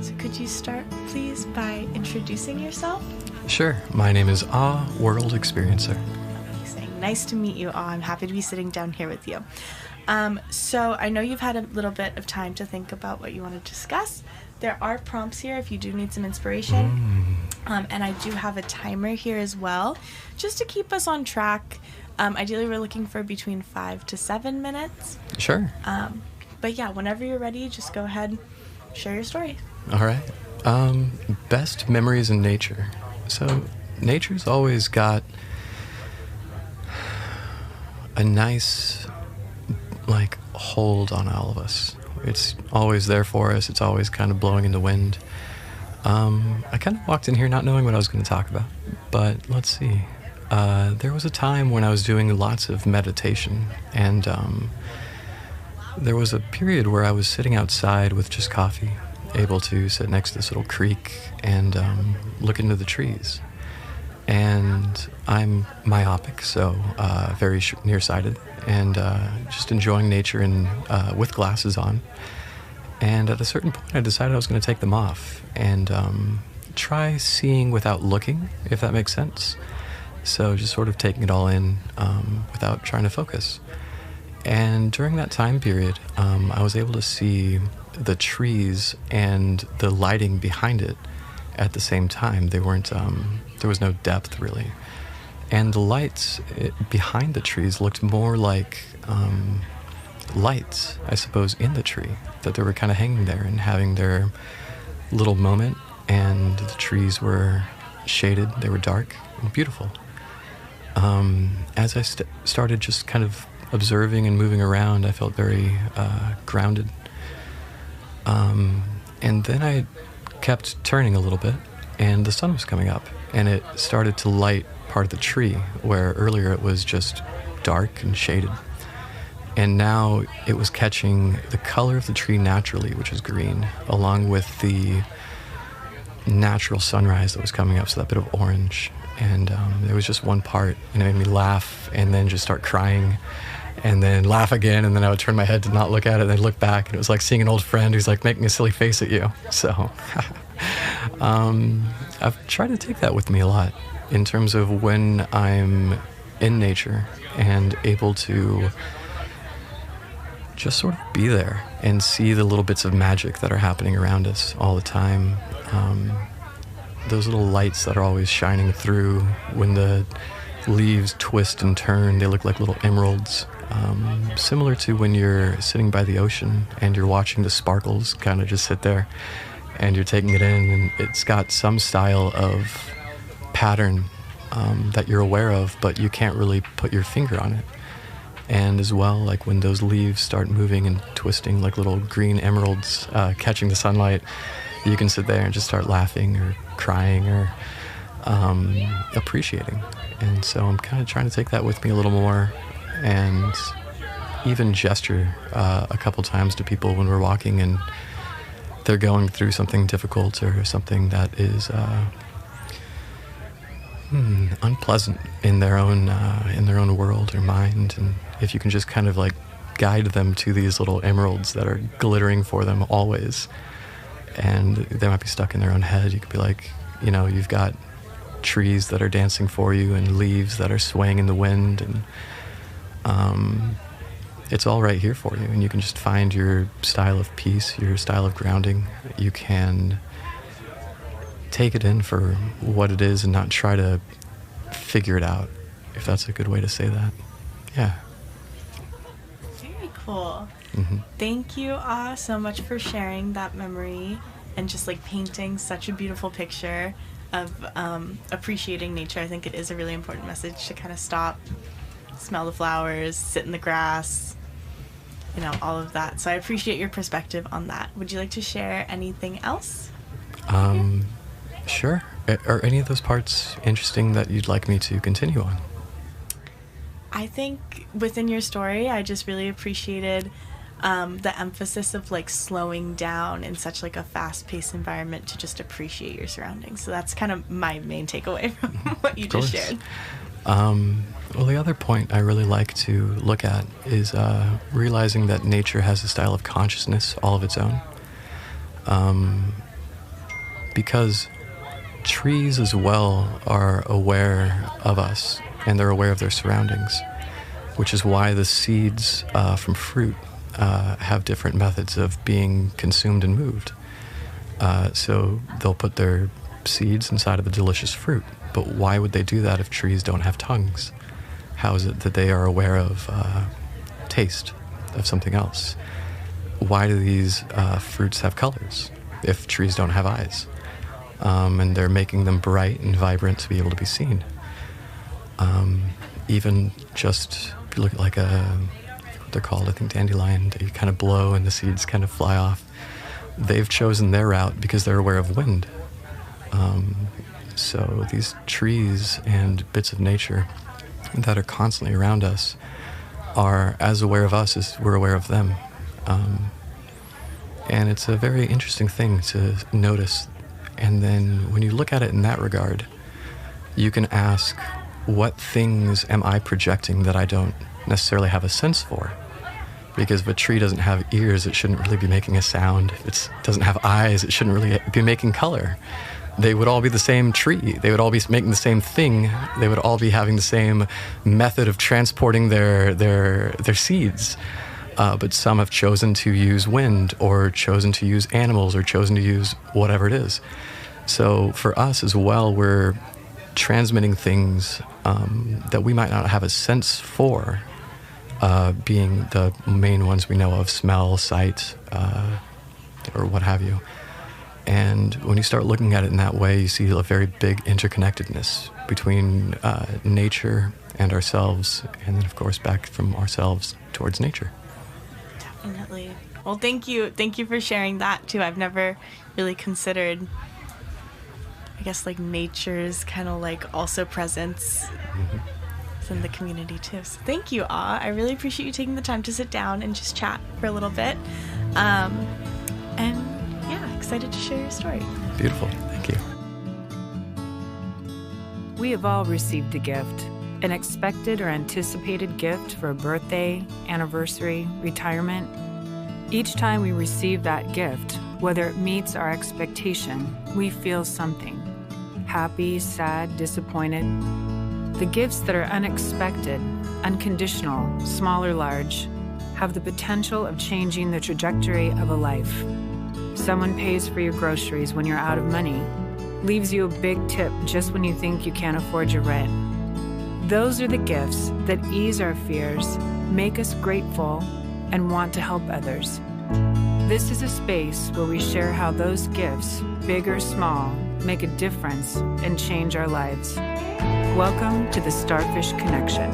So could you start, please, by introducing yourself? Sure. My name is World Experiencer. Amazing. Nice to meet you, I'm happy to be sitting down here with you. So I know you've had a little bit of time to think about what you want to discuss. There are prompts here if you do need some inspiration. And I do have a timer here as well, just to keep us on track. Ideally, we're looking for between 5 to 7 minutes. Sure. But yeah, whenever you're ready, just go ahead, share your story. All right. Best memories in nature. So nature's always got a nice, hold on all of us. It's always there for us. It's always kind of blowing in the wind. I kind of walked in here not knowing what I was going to talk about, but let's see. There was a time when I was doing lots of meditation, and there was a period where I was sitting outside with just coffee, able to sit next to this little creek and look into the trees. And I'm myopic, so very nearsighted, and just enjoying nature and with glasses on. And at a certain point, I decided I was going to take them off and try seeing without looking, if that makes sense. So just sort of taking it all in without trying to focus. And during that time period, I was able to see the trees and the lighting behind it at the same time. They weren't, there was no depth really. And the lights behind the trees looked more like lights, I suppose, in the tree, that they were kind of hanging there and having their little moment. And the trees were shaded, they were dark and beautiful. As I started just kind of observing and moving around, I felt very grounded. And then I kept turning a little bit, and the sun was coming up, and it started to light part of the tree, where earlier it was just dark and shaded. And now it was catching the color of the tree naturally, which is green, along with the natural sunrise that was coming up, so that bit of orange. And there was just one part, and it made me laugh and then just start crying and then laugh again, and then I would turn my head to not look at it and then look back, and it was like seeing an old friend who's like making a silly face at you. So I've tried to take that with me a lot in terms of when I'm in nature and able to just sort of be there and see the little bits of magic that are happening around us all the time. Those little lights that are always shining through when the leaves twist and turn, they look like little emeralds. Similar to when you're sitting by the ocean and you're watching the sparkles kind of just sit there and you're taking it in, and it's got some style of pattern that you're aware of, but you can't really put your finger on it. And as well, like when those leaves start moving and twisting like little green emeralds catching the sunlight, you can sit there and just start laughing or crying or appreciating. And so I'm kind of trying to take that with me a little more, and even gesture a couple times to people when we're walking and they're going through something difficult or something that is unpleasant in their own world or mind. And if you can just kind of like guide them to these little emeralds that are glittering for them always, and they might be stuck in their own head, you could be like, you've got trees that are dancing for you and leaves that are swaying in the wind, and it's all right here for you, and you can just find your style of peace, your style of grounding. You can take it in for what it is and not try to figure it out, if that's a good way to say that. Yeah. Very cool. Mm-hmm. Thank you so much for sharing that memory and just like painting such a beautiful picture of appreciating nature. I think it is a really important message to kind of stop, smell the flowers, sit in the grass, all of that. So I appreciate your perspective on that. Would you like to share anything else? Sure. Are any of those parts interesting that you'd like me to continue on? I think within your story, I just really appreciated the emphasis of like slowing down in such like a fast-paced environment to just appreciate your surroundings. So that's kind of my main takeaway from what you just shared. Well, the other point I really like to look at is realizing that nature has a style of consciousness all of its own. because trees as well are aware of us, and they're aware of their surroundings, which is why the seeds from fruit have different methods of being consumed and moved. So they'll put their seeds inside of the delicious fruit. But why would they do that if trees don't have tongues? How is it that they are aware of taste of something else? Why do these fruits have colors if trees don't have eyes? And they're making them bright and vibrant to be able to be seen. Even just, if you look at like what they're called, I think dandelion, that you kind of blow and the seeds kind of fly off. They've chosen their route because they're aware of wind. So these trees and bits of nature that are constantly around us are as aware of us as we're aware of them. And it's a very interesting thing to notice. And then when you look at it in that regard, you can ask, what things am I projecting that I don't necessarily have a sense for? Because if a tree doesn't have ears, it shouldn't really be making a sound. If it doesn't have eyes, it shouldn't really be making color. They would all be the same tree. They would all be making the same thing. They would all be having the same method of transporting their seeds. But some have chosen to use wind, or chosen to use animals, or chosen to use whatever it is. So for us as well, we're transmitting things that we might not have a sense for, being the main ones we know of: smell, sight, or what have you. And when you start looking at it in that way, you see a very big interconnectedness between nature and ourselves, and then, of course, back from ourselves towards nature. Definitely. Well, thank you. Thank you for sharing that, too. I've never really considered, I guess, like nature's kind of like also presence in the community, too. So thank you, Ah. I really appreciate you taking the time to sit down and just chat for a little bit. And yeah, excited to share your story. Beautiful. Thank you. We have all received a gift, an expected or anticipated gift for a birthday, anniversary, retirement. Each time we receive that gift, whether it meets our expectation, we feel something: happy, sad, disappointed. The gifts that are unexpected, unconditional, small or large, have the potential of changing the trajectory of a life. Someone pays for your groceries when you're out of money, leaves you a big tip just when you think you can't afford your rent. Those are the gifts that ease our fears, make us grateful, and want to help others. This is a space where we share how those gifts, big or small, make a difference and change our lives. Welcome to the Starfish Connection.